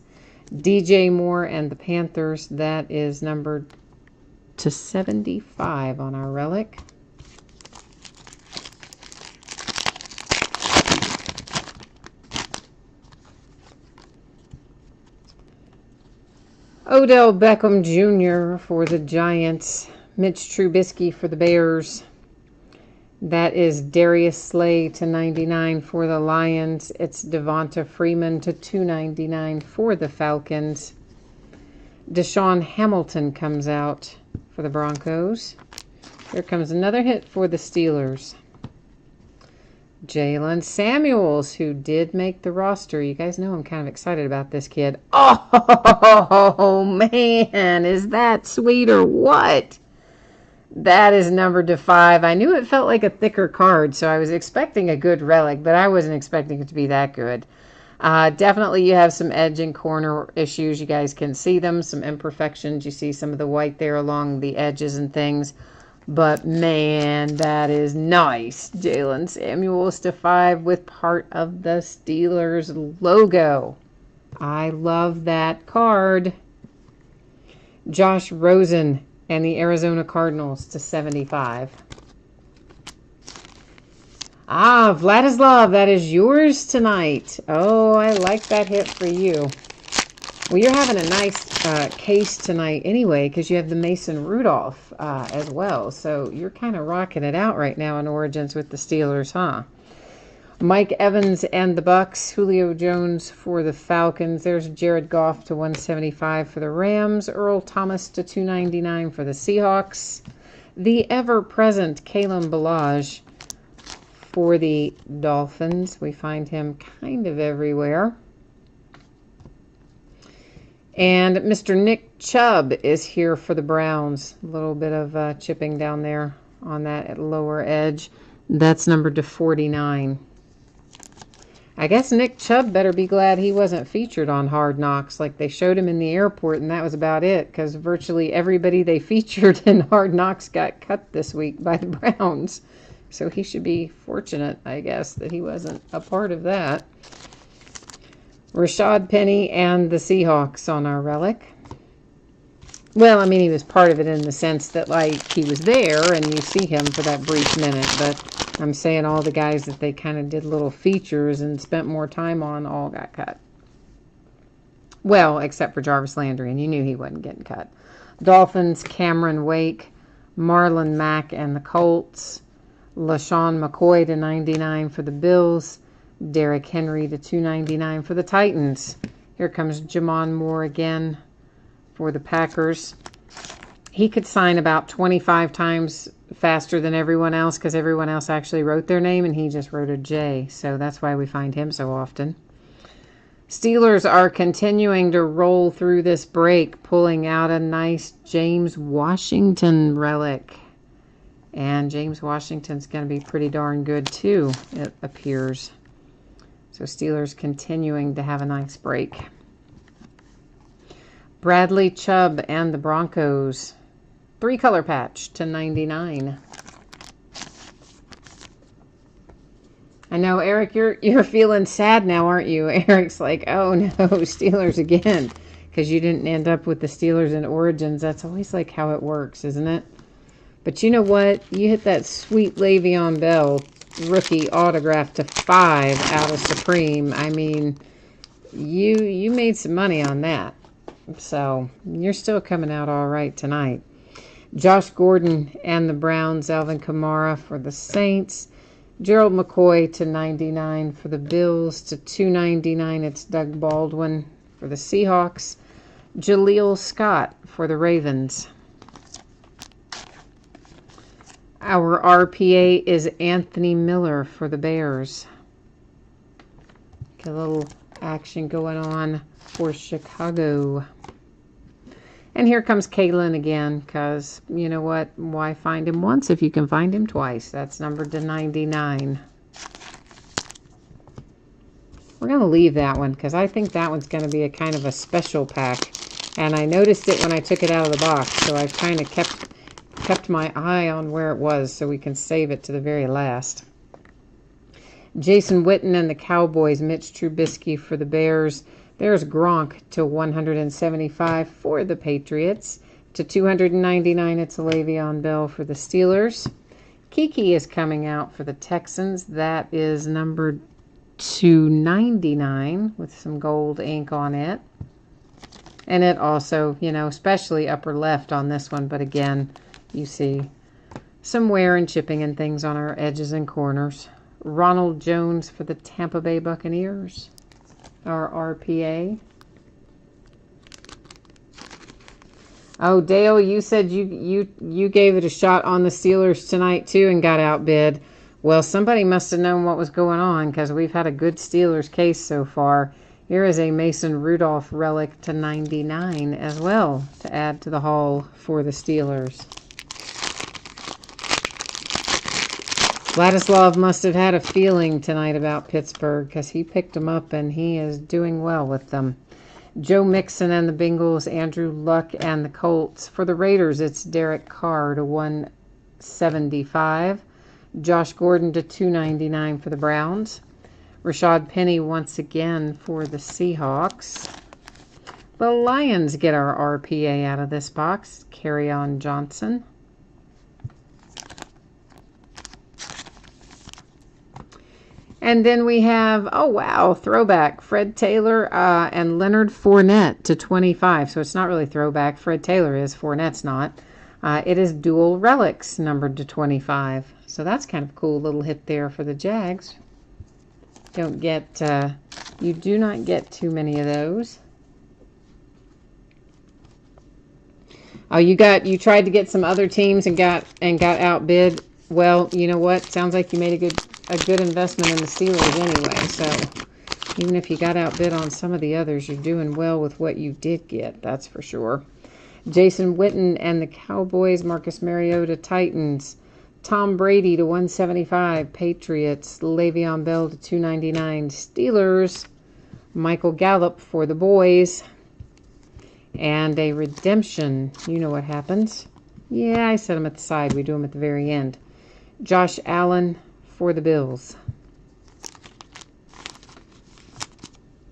DJ Moore and the Panthers. That is numbered to 75 on our relic. Odell Beckham Jr. for the Giants. Mitch Trubisky for the Bears. That is Darius Slay to 99 for the Lions. It's Devonta Freeman to 299 for the Falcons. Deshaun Hamilton comes out for the Broncos. Here comes another hit for the Steelers. Jalen Samuels, who did make the roster. You guys know I'm kind of excited about this kid. Oh, man, is that sweet or what? That is numbered to 5. I knew it felt like a thicker card, so I was expecting a good relic, but I wasn't expecting it to be that good. Definitely you have some edge and corner issues. You guys can see them, some imperfections. You see some of the white there along the edges and things. But, man, that is nice. Jalen Samuels to 5 with part of the Steelers logo. I love that card. Josh Rosen and the Arizona Cardinals to 75. Vladislav, that is yours tonight. Oh, I like that hit for you. Well, you're having a nice case tonight anyway, because you have the Mason Rudolph as well. So you're kind of rocking it out right now in Origins with the Steelers, huh? Mike Evans and the Bucks. Julio Jones for the Falcons. There's Jared Goff to 175 for the Rams. Earl Thomas to 299 for the Seahawks. The ever-present Kalen Ballage for the Dolphins. We find him kind of everywhere. And Mr. Nick Chubb is here for the Browns. A little bit of chipping down there on that lower edge. That's numbered to 49. I guess Nick Chubb better be glad he wasn't featured on Hard Knocks. Like, they showed him in the airport, and that was about it, because virtually everybody they featured in Hard Knocks got cut this week by the Browns. So he should be fortunate, I guess, that he wasn't a part of that. Rashad Penny and the Seahawks on our relic. Well, I mean, he was part of it in the sense that, like, he was there and you see him for that brief minute. But I'm saying all the guys that they kind of did little features and spent more time on all got cut. Well, except for Jarvis Landry, and you knew he wasn't getting cut. Dolphins, Cameron Wake, Marlon Mack and the Colts. LaShawn McCoy to 99 for the Bills. Derrick Henry to 299 for the Titans. Here comes Jamon Moore again for the Packers. He could sign about 25 times faster than everyone else because everyone else actually wrote their name and he just wrote a J. So that's why we find him so often. Steelers are continuing to roll through this break, pulling out a nice James Washington relic. And James Washington's going to be pretty darn good too, it appears. So Steelers continuing to have a nice break. Bradley Chubb and the Broncos. 3-color patch to 99. I know, Eric, you're feeling sad now, aren't you? Eric's like, oh no, Steelers again. Because you didn't end up with the Steelers in Origins. That's always like how it works, isn't it? But you know what? You hit that sweet Le'Veon Bell rookie autograph to 5 out of Supreme. I mean, you made some money on that. So you're still coming out all right tonight. Josh Gordon and the Browns. Alvin Kamara for the Saints. Gerald McCoy to 99 for the Bills. To 299, it's Doug Baldwin for the Seahawks. Jaleel Scott for the Ravens. Our RPA is Anthony Miller for the Bears. Get a little action going on for Chicago. And here comes Kalen again, because you know what? Why find him once if you can find him twice? That's numbered to 99. We're going to leave that one because I think that one's going to be a kind of a special pack. And I noticed it when I took it out of the box, so I've kind of kept my eye on where it was so we can save it to the very last. Jason Witten and the Cowboys, Mitch Trubisky for the Bears. There's Gronk to 175 for the Patriots. To 299, it's Le'Veon Bell for the Steelers. Kiki is coming out for the Texans. That is numbered to 99 with some gold ink on it. And it also, you know, especially upper left on this one. But again, you see some wear and chipping and things on our edges and corners. Ronald Jones for the Tampa Bay Buccaneers. Our RPA. Oh, Dale, you said you gave it a shot on the Steelers tonight too and got outbid. Well, somebody must have known what was going on because we've had a good Steelers case so far. Here is a Mason Rudolph relic to 99 as well to add to the haul for the Steelers. Vladislav must have had a feeling tonight about Pittsburgh because he picked them up and he is doing well with them. Joe Mixon and the Bengals, Andrew Luck and the Colts. For the Raiders, it's Derek Carr to 175. Josh Gordon to 299 for the Browns. Rashad Penny once again for the Seahawks. The Lions get our RPA out of this box. Kerryon Johnson. And then we have, oh wow, throwback, Fred Taylor and Leonard Fournette to 25. So it's not really throwback. Fred Taylor is, Fournette's not. It is dual relics numbered to 25. So that's kind of a cool little hit there for the Jags. You do not get too many of those. Oh, you tried to get some other teams and got outbid. Well, you know what? Sounds like you made a good investment in the Steelers anyway. So even if you got outbid on some of the others, you're doing well with what you did get. That's for sure. Jason Witten and the Cowboys, Marcus Mariota, Titans, Tom Brady to 175, Patriots, Le'Veon Bell to 299, Steelers, Michael Gallup for the boys, and a redemption. You know what happens. Yeah, I set them at the side. We do them at the very end. Josh Allen for the Bills.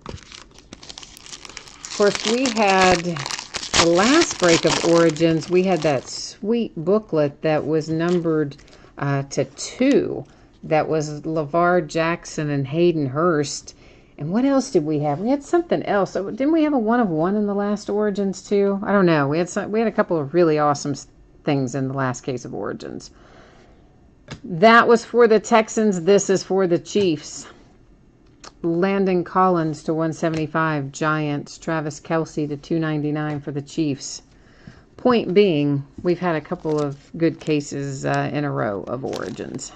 Of course, we had the last break of Origins. We had that sweet booklet that was numbered to 2. That was LeVar Jackson and Hayden Hurst. And what else did we have? We had something else. Didn't we have a 1 of 1 in the last Origins too? I don't know. We had a couple of really awesome things in the last case of Origins. That was for the Texans. This is for the Chiefs. Landon Collins to 175, Giants. Travis Kelce to 299 for the Chiefs. Point being, we've had a couple of good cases in a row of Origins.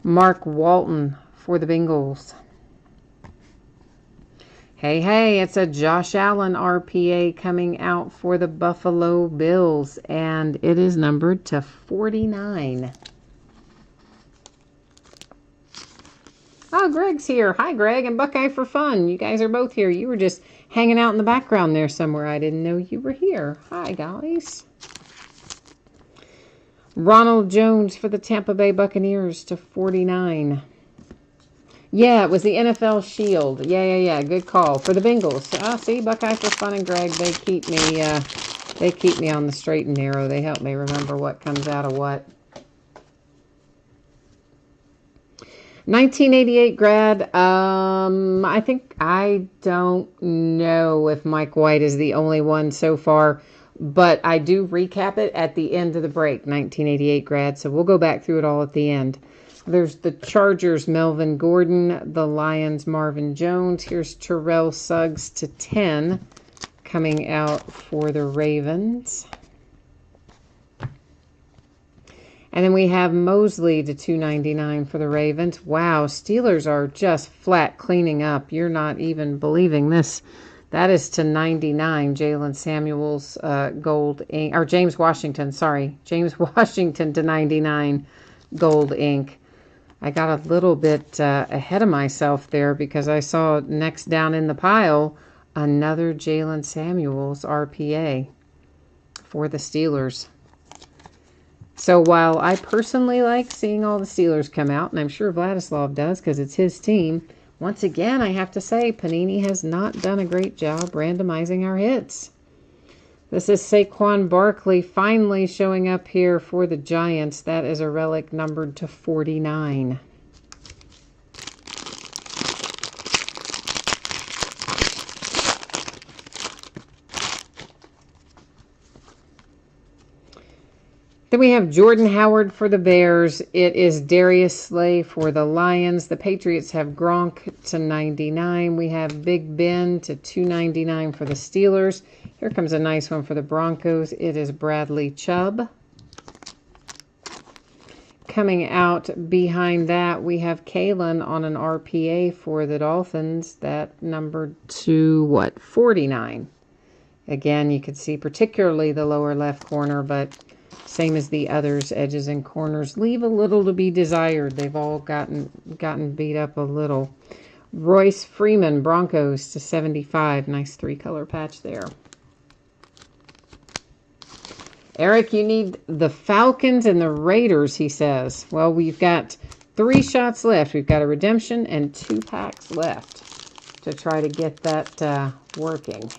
Mark Walton for the Bengals. Hey, it's a Josh Allen RPA coming out for the Buffalo Bills, and it is numbered to 49. Oh, Greg's here. Hi, Greg and Buckeye for Fun. You guys are both here. You were just hanging out in the background there somewhere. I didn't know you were here. Hi, guys. Ronald Jones for the Tampa Bay Buccaneers to 49. Yeah, it was the NFL Shield. Yeah. Good call for the Bengals. See, Buckeye for Fun and Greg, they keep me on the straight and narrow. They help me remember what comes out of what. 1988 grad. I don't know if Mike White is the only one so far, but I do recap it at the end of the break. 1988 grad. So we'll go back through it all at the end. There's the Chargers, Melvin Gordon, the Lions, Marvin Jones. Here's Terrell Suggs to 10 coming out for the Ravens. And then we have Mosley to $2.99 for the Ravens. Wow, Steelers are just flat cleaning up. You're not even believing this. That is to $99. Jalen Samuels gold ink, or James Washington, sorry. James Washington to $99 gold ink. I got a little bit ahead of myself there because I saw next down in the pile another Jalen Samuels RPA for the Steelers. So while I personally like seeing all the Steelers come out, and I'm sure Vladislav does because it's his team, once again, I have to say, Panini has not done a great job randomizing our hits. This is Saquon Barkley finally showing up here for the Giants. That is a relic numbered to 49. Then we have Jordan Howard for the Bears. It is Darius Slay for the Lions. The Patriots have Gronk to 99. We have Big Ben to 299 for the Steelers. Here comes a nice one for the Broncos. It is Bradley Chubb. Coming out behind that, we have Kalen on an RPA for the Dolphins. That numbered to, 49. Again, you can see particularly the lower left corner, but same as the others, edges and corners leave a little to be desired. They've all gotten beat up a little. Royce Freeman, Broncos to 75. Nice three-color patch there. Eric, you need the Falcons and the Raiders, he says. Well, we've got 3 shots left. We've got a redemption and 2 packs left to try to get that working.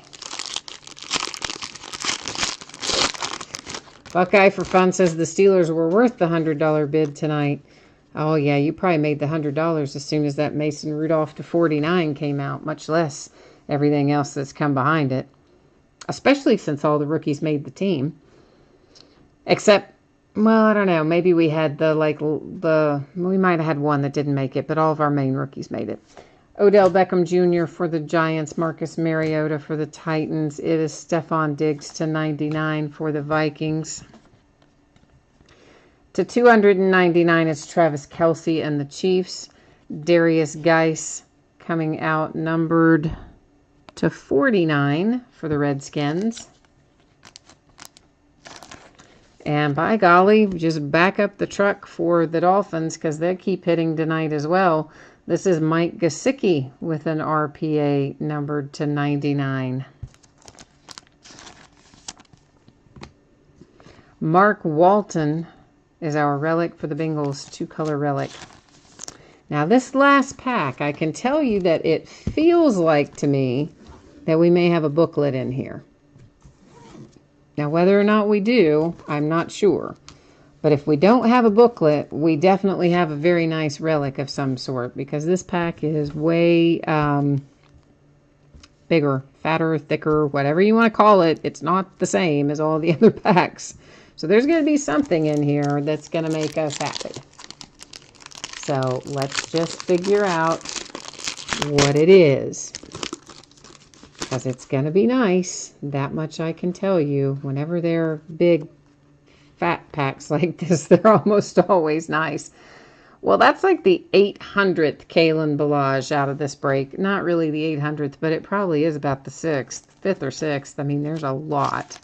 Buckeye for Fun says the Steelers were worth the $100 bid tonight. Oh, yeah, you probably made the $100 as soon as that Mason Rudolph to 49 came out, much less everything else that's come behind it, especially since all the rookies made the team. Except, well, I don't know, maybe we had we might have had one that didn't make it, but all of our main rookies made it. Odell Beckham Jr. for the Giants, Marcus Mariota for the Titans. It is Stephon Diggs to 99 for the Vikings. To 299, it's Travis Kelce and the Chiefs. Darius Geis coming out numbered to 49 for the Redskins. And by golly, just back up the truck for the Dolphins because they keep hitting tonight as well. This is Mike Gesicki with an RPA numbered to 99. Mark Walton is our relic for the Bengals, 2-color relic. Now this last pack, I can tell you that it feels like to me that we may have a booklet in here. Now whether or not we do, I'm not sure. But if we don't have a booklet, we definitely have a very nice relic of some sort because this pack is way bigger, fatter, thicker, whatever you want to call it. It's not the same as all the other packs. So there's going to be something in here that's going to make us happy. So let's just figure out what it is. Because it's going to be nice. That much I can tell you. Whenever they're big fat packs like this, they're almost always nice. Well, that's like the 800th Kalen Ballage out of this break. Not really the 800th, but it probably is about the 5th or 6th. I mean, there's a lot.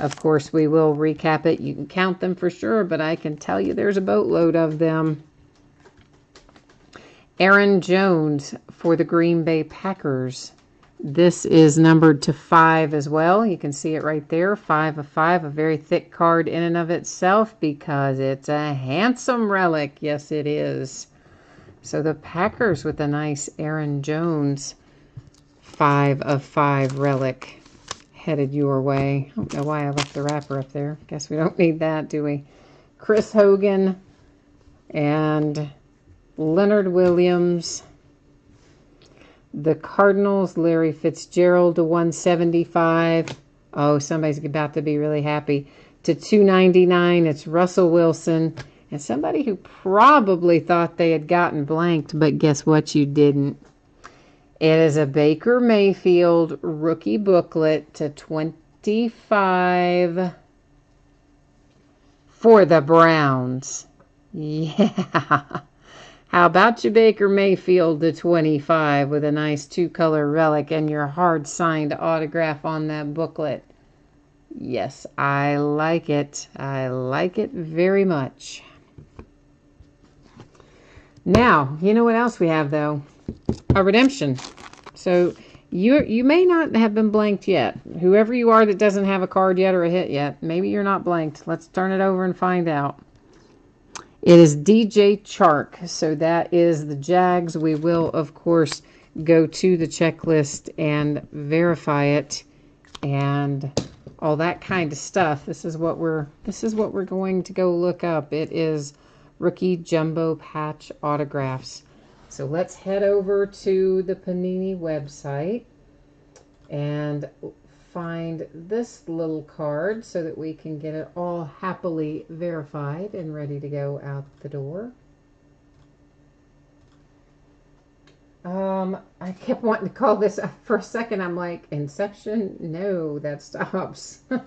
Of course, we will recap it. You can count them for sure, but I can tell you there's a boatload of them. Aaron Jones for the Green Bay Packers. This is numbered to 5 as well. You can see it right there, 5 of 5, a very thick card in and of itself because it's a handsome relic. Yes, it is. So the Packers with a nice Aaron Jones 5 of 5 relic headed your way. I don't know why I left the wrapper up there. Guess we don't need that, do we? Chris Hogan and Leonard Williams. The Cardinals, Larry Fitzgerald to 175. Oh, somebody's about to be really happy. To 299, it's Russell Wilson. And somebody who probably thought they had gotten blanked, but guess what? You didn't. It is a Baker Mayfield rookie booklet to 25. for the Browns. Yeah. How about your Baker Mayfield to 25 with a nice 2-color relic and your hard-signed autograph on that booklet? Yes, I like it. I like it very much. Now, you know what else we have, though? A redemption. So you may not have been blanked yet. Whoever you are that doesn't have a card yet or a hit yet, maybe you're not blanked. Let's turn it over and find out. It is DJ Chark, so that is the Jags. We will, of course, go to the checklist and verify it and all that kind of stuff. This is what we're going to go look up. It is rookie jumbo patch autographs. So let's head over to the Panini website and find this little card so that we can get it all happily verified and ready to go out the door. I kept wanting to call this for a second. I'm like, Inception? No, that stops. I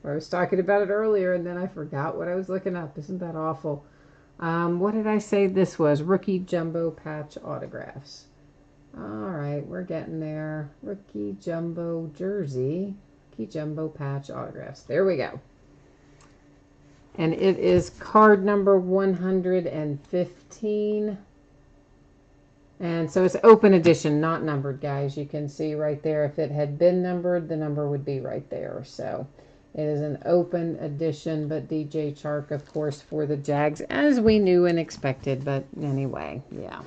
was talking about it earlier and then I forgot what I was looking up. Isn't that awful? What did I say this was? Rookie jumbo patch autographs. All right, we're getting there. Rookie jumbo jersey. Rookie jumbo patch autographs. There we go. And it is card number 115. And so it's open edition, not numbered, guys. You can see right there, if it had been numbered, the number would be right there. So it is an open edition, but DJ Chark, of course, for the Jags, as we knew and expected. But anyway, yeah.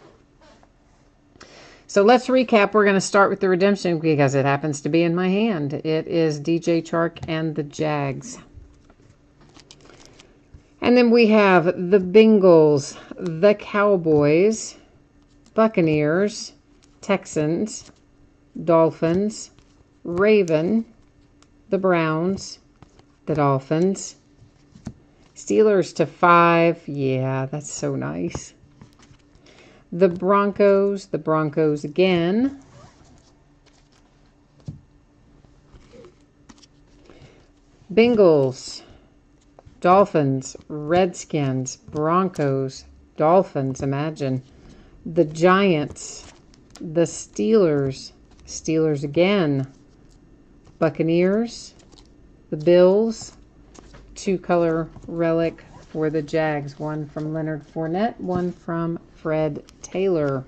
So let's recap. We're going to start with the redemption because it happens to be in my hand. It is DJ Chark and the Jags. And then we have the Bengals, the Cowboys, Buccaneers, Texans, Dolphins, Raven, the Browns, the Dolphins, Steelers to 5. Yeah, that's so nice. The Broncos again. Bengals, Dolphins, Redskins, Broncos, Dolphins, imagine. The Giants, the Steelers, Steelers again. Buccaneers, the Bills, 2-color relic for the Jags. One from Leonard Fournette, one from Fred Taylor.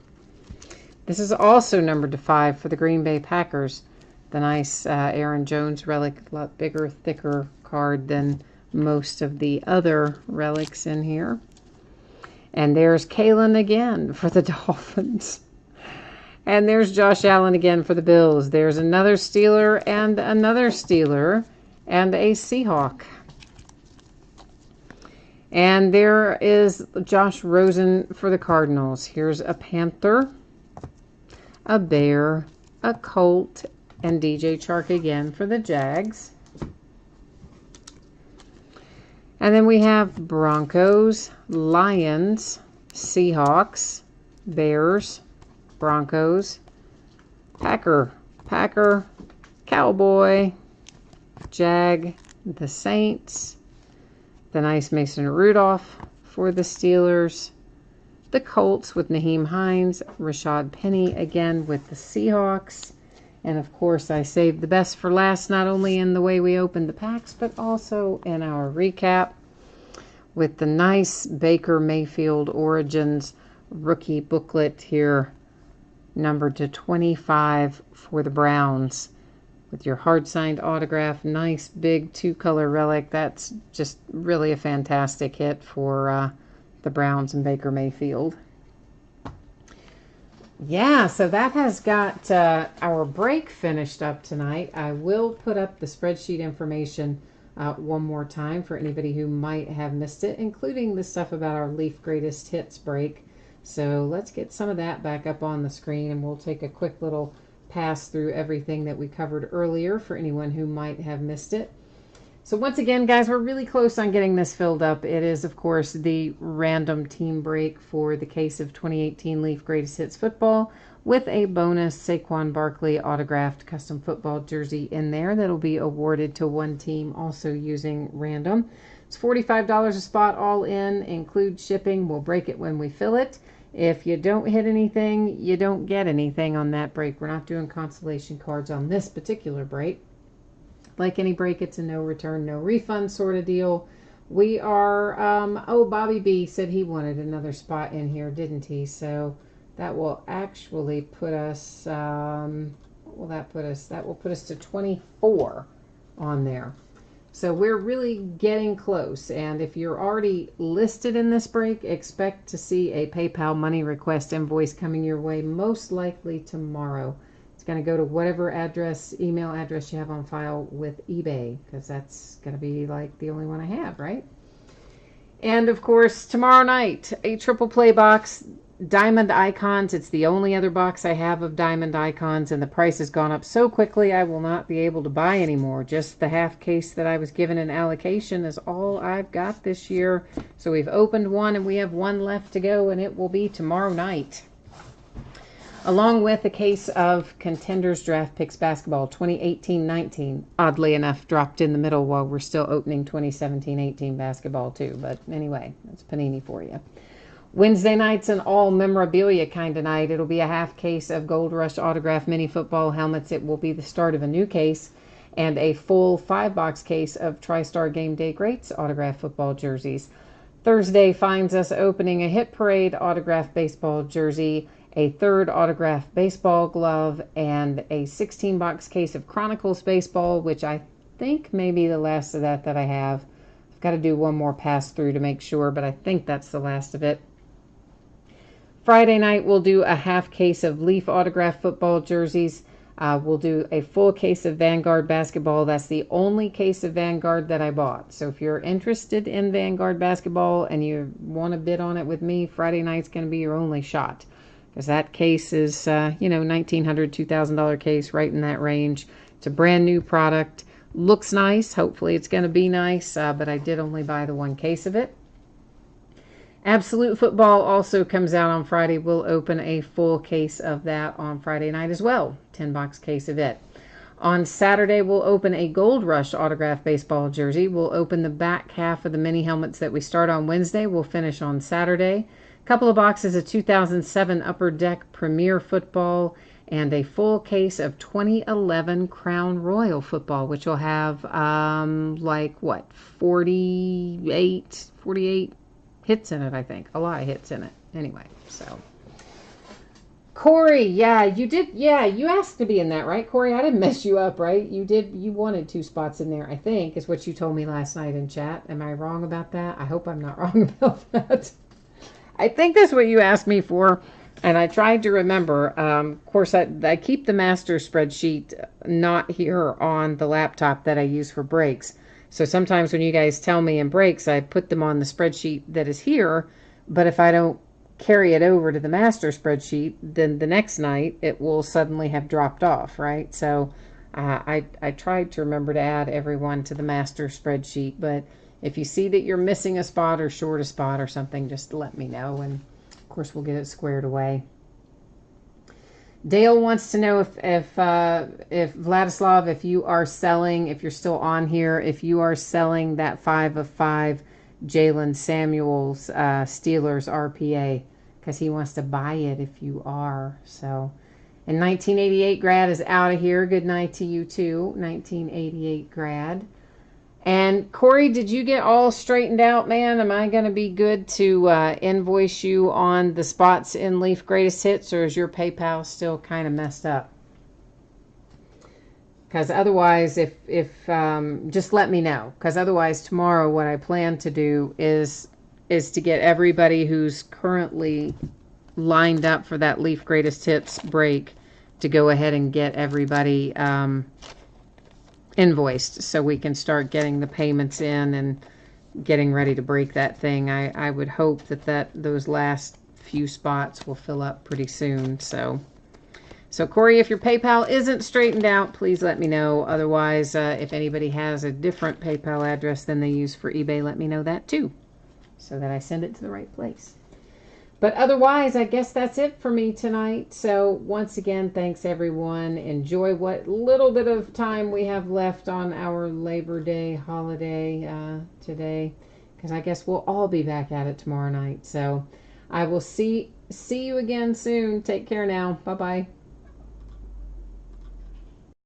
This is also numbered to 5 for the Green Bay Packers. The nice Aaron Jones relic, a lot bigger, thicker card than most of the other relics in here. And there's Kalen again for the Dolphins. And there's Josh Allen again for the Bills. There's another Steeler and another Steeler and a Seahawk. And there is Josh Rosen for the Cardinals. Here's a Panther, a Bear, a Colt, and DJ Chark again for the Jags. And then we have Broncos, Lions, Seahawks, Bears, Broncos, Packer, Cowboy, Jag, the Saints, the nice Mason Rudolph for the Steelers, the Colts with Naheem Hines, Rashad Penny again with the Seahawks. And of course, I saved the best for last, not only in the way we opened the packs, but also in our recap with the nice Baker Mayfield Origins rookie booklet here, numbered to 25 for the Browns. With your hard-signed autograph, nice big 2-color relic. That's just really a fantastic hit for the Browns and Baker Mayfield. Yeah, so that has got our break finished up tonight. I will put up the spreadsheet information one more time for anybody who might have missed it, including the stuff about our Leaf Greatest Hits break. So let's get some of that back up on the screen, and we'll take a quick little pass through everything that we covered earlier for anyone who might have missed it. So once again, guys, we're really close on getting this filled up. It is, of course, the random team break for the case of 2018 Leaf Greatest Hits football with a bonus Saquon Barkley autographed custom football jersey in there that'll be awarded to one team also using random. It's $45 a spot all in, include shipping. We'll break it when we fill it. If you don't hit anything, you don't get anything on that break. We're not doing consolation cards on this particular break. Like any break, it's a no return, no refund sort of deal. We are, oh, Bobby B said he wanted another spot in here, didn't he? So that will actually put us, what will that put us? That will put us to 24 on there. So we're really getting close. And if you're already listed in this break, expect to see a PayPal money request invoice coming your way, most likely tomorrow. It's going to go to whatever address, email address you have on file with eBay, because that's going to be like the only one I have, right? And of course, tomorrow night, a triple play box, Diamond Icons. It's the only other box I have of Diamond Icons, and the price has gone up so quickly I will not be able to buy anymore. Just the half case that I was given in allocation is all I've got this year. So we've opened one and we have one left to go, and it will be tomorrow night. Along with a case of Contenders Draft Picks Basketball 2018-19. Oddly enough, dropped in the middle while we're still opening 2017-18 basketball too. But anyway, that's Panini for you. Wednesday night's an all memorabilia kind of night. It'll be a half case of Gold Rush autograph mini football helmets. It will be the start of a new case, and a full 5-box case of TriStar Game Day Greats autograph football jerseys. Thursday finds us opening a Hit Parade autograph baseball jersey, a third autograph baseball glove, and a 16-box case of Chronicles baseball, which I think may be the last of that I have. I've got to do one more pass through to make sure, but I think that's the last of it. Friday night, we'll do a half case of Leaf autograph football jerseys. We'll do a full case of Vanguard basketball. That's the only case of Vanguard that I bought. So if you're interested in Vanguard basketball and you want to bid on it with me, Friday night's going to be your only shot. Because that case is, $1,900, $2,000 case, right in that range. It's a brand new product. Looks nice. Hopefully it's going to be nice, but I did only buy the one case of it. Absolute Football also comes out on Friday. We'll open a full case of that on Friday night as well. 10-box case of it. On Saturday, we'll open a Gold Rush autograph baseball jersey. We'll open the back half of the mini helmets that we start on Wednesday. We'll finish on Saturday. A couple of boxes of 2007 Upper Deck Premier Football, and a full case of 2011 Crown Royal Football, which will have 48 hits in it, I think. A lot of hits in it. Anyway, so. Corey, yeah, you did. Yeah, you asked to be in that, right, Corey? I didn't mess you up, right? You did. You wanted 2 spots in there, I think, is what you told me last night in chat. Am I wrong about that? I hope I'm not wrong about that. I think that's what you asked me for, and I tried to remember. Of course, I keep the master spreadsheet not here on the laptop that I use for breaks. So sometimes when you guys tell me in breaks, I put them on the spreadsheet that is here, but if I don't carry it over to the master spreadsheet, then the next night it will suddenly have dropped off, right? So I tried to remember to add everyone to the master spreadsheet, but if you see that you're missing a spot or short a spot or something, just let me know, and of course we'll get it squared away. Dale wants to know if Vladislav, if you are selling, if you're still on here, if you are selling that 5 of 5 Jalen Samuels Steelers RPA, because he wants to buy it if you are. So, and 1988 grad is out of here. Good night to you too, 1988 grad. And Corey, did you get all straightened out, man? Am I going to be good to invoice you on the spots in Leaf Greatest Hits, or is your PayPal still kind of messed up? Because otherwise, if just let me know. Because otherwise, tomorrow, what I plan to do is to get everybody who's currently lined up for that Leaf Greatest Hits break to go ahead and get everybody invoiced, so we can start getting the payments in and getting ready to break that thing. I would hope that those last few spots will fill up pretty soon. So Corey, if your PayPal isn't straightened out, please let me know. Otherwise, if anybody has a different PayPal address than they use for eBay, let me know that too, so that I send it to the right place. But otherwise, I guess that's it for me tonight. So once again, thanks everyone. Enjoy what little bit of time we have left on our Labor Day holiday today, because I guess we'll all be back at it tomorrow night. So I will see you again soon. Take care now. Bye bye.